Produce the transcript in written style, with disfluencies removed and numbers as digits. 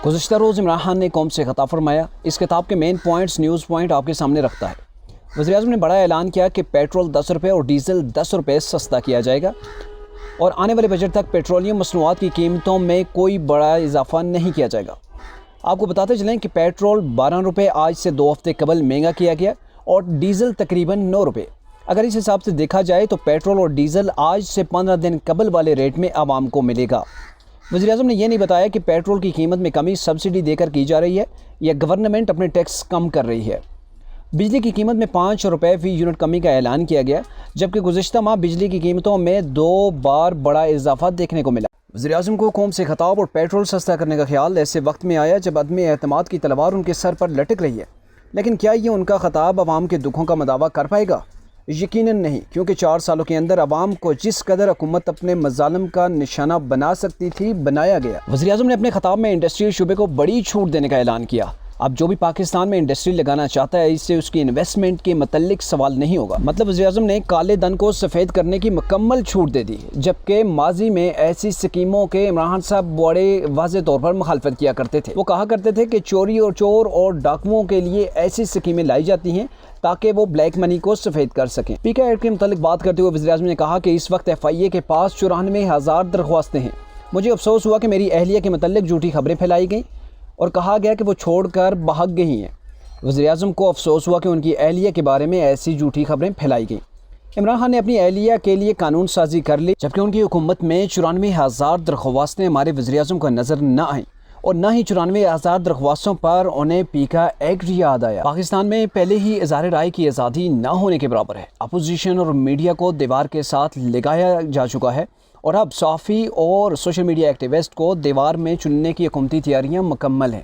گزشتہ روز عمران خان نے قوم سے خطاب فرمایا۔ اس خطاب کے مین پوائنٹس نیوز پوائنٹ آپ کے سامنے رکھتا ہے۔ وزیراعظم نے بڑا اعلان کیا کہ پیٹرول 10 روپے اور ڈیزل 10 روپے سستا کیا جائے گا اور آنے والے بجٹ تک پیٹرولیم مصنوعات کی قیمتوں میں کوئی بڑا اضافہ نہیں کیا جائے گا۔ آپ کو بتاتے چلیں کہ پیٹرول 12 روپے آج سے 2 ہفتے قبل مہنگا کیا گیا اور ڈیزل تقریباً 9 روپے۔ اگر اس حساب سے دیکھا جائے تو پیٹرول اور ڈیزل آج سے 15 دن قبل والے ریٹ میں عوام کو ملے گا۔ وزیراعظم نے یہ نہیں بتایا کہ پیٹرول کی قیمت میں کمی سبسڈی دے کر کی جا رہی ہے یا گورنمنٹ اپنے ٹیکس کم کر رہی ہے۔ بجلی کی قیمت میں 5 روپے فی یونٹ کمی کا اعلان کیا گیا، جبکہ گزشتہ ماہ بجلی کی قیمتوں میں 2 بار بڑا اضافہ دیکھنے کو ملا۔ وزیراعظم کو قوم سے خطاب اور پیٹرول سستا کرنے کا خیال ایسے وقت میں آیا جب عدم اعتماد کی تلوار ان کے سر پر لٹک رہی ہے، لیکن کیا یہ ان کا خطاب عوام کے دکھوں کا مداوع کر پائے گا؟ یقیناً نہیں، کیونکہ 4 سالوں کے اندر عوام کو جس قدر حکومت اپنے مظالم کا نشانہ بنا سکتی تھی بنایا گیا۔ وزیراعظم نے اپنے خطاب میں انڈسٹری شعبے کو بڑی چھوٹ دینے کا اعلان کیا۔ اب جو بھی پاکستان میں انڈسٹری لگانا چاہتا ہے، اس سے اس کی انویسٹمنٹ کے متعلق سوال نہیں ہوگا۔ مطلب وزیراعظم نے کالے دھن کو سفید کرنے کی مکمل چھوٹ دے دی، جبکہ ماضی میں ایسی اسکیموں کے عمران خان صاحب بڑے واضح طور پر مخالفت کیا کرتے تھے۔ وہ کہا کرتے تھے کہ چور اور ڈاکوؤں کے لیے ایسی اسکیمیں لائی جاتی ہیں تاکہ وہ بلیک منی کو سفید کر سکیں۔ پی کے ایکٹ کے متعلق بات کرتے ہوئے وزیراعظم نے کہا کہ اس وقت FIA کے پاس 94,000 درخواستیں ہیں۔ مجھے افسوس ہوا کہ میری اہلیہ کے متعلق جھوٹی خبریں پھیلائی گئیں اور کہا گیا کہ وہ چھوڑ کر بھاگ گئی ہیں۔ وزیراعظم کو افسوس ہوا کہ ان کی اہلیہ کے بارے میں ایسی جھوٹی خبریں پھیلائی گئیں۔ عمران خان نے اپنی اہلیہ کے لیے قانون سازی کر لی، جبکہ ان کی حکومت میں 94,000 درخواستیں ہمارے وزیراعظم کو نظر نہ آئیں اور نہ ہی 94,000 درخواستوں پر انہیں پی کا ایکٹ یاد آیا۔ پاکستان میں پہلے ہی اظہار رائے کی آزادی نہ ہونے کے برابر ہے۔ اپوزیشن اور میڈیا کو دیوار کے ساتھ لگایا جا چکا ہے اور اب صحافی اور سوشل میڈیا ایکٹیوسٹ کو دیوار میں چننے کی حکومتی تیاریاں مکمل ہیں۔